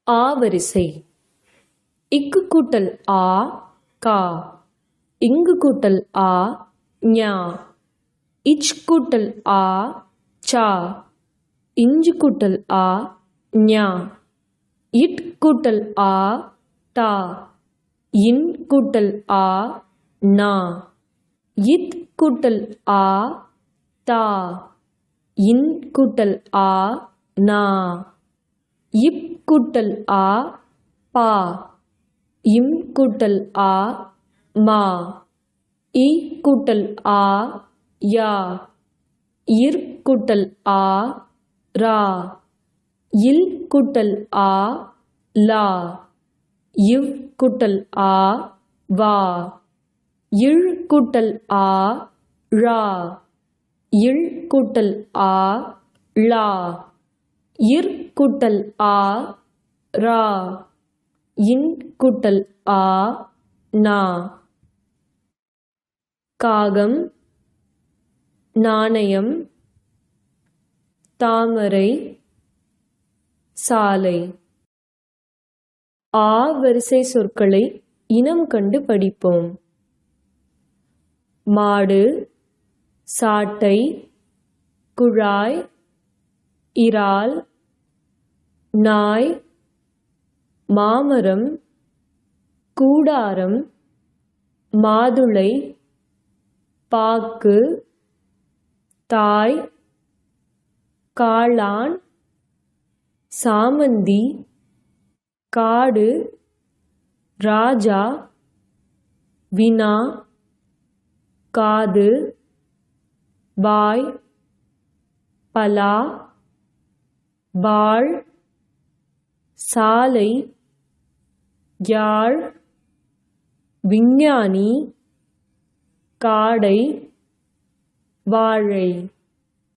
ஆ வரிசை. இக்கு கூட்டல் ஆ கா. இங்கு கூட்டல் ஆ ஞா. இச் கூட்டல் ஆ சா. இஞ்சு கூட்டல் ஆ ஞா. இட் கூட்டல் ஆ டா. இன் கூட்டல் ஆ நா. இத் கூட்டல் ஆ தா. இன் கூட்டல் ஆ நா. இப் கூட்டல் ஆ பா. இம் கூட்டல் ஆ மா. இ கூட்டல் ஆ யா. இர் கூட்டல் ஆ ரா. இல் கூட்டல் ஆ லா. இவ் கூட்டல் ஆ வா. இழ் கூட்டல் ஆ ழா. இள் கூட்டல் ஆ ளா. இர் கூட்டல் ஆ ரா. இன் கூட்டல் ஆ நா. காகம், நாணயம், தாமரை, சாலை. ஆ வரிசை சொற்களை இனம் கண்டு படிப்போம். மாடு, சாட்டை, குழாய், இறால், நாய், மாமரம், கூடாரம், மாதுளை, பாக்கு, தாய், காளான், சாமந்தி, காடு, ராஜா, வினா, காது, வாய், பலா, வாள், சாலை, யாழ், விஞ்ஞானி, காடை, வாழை.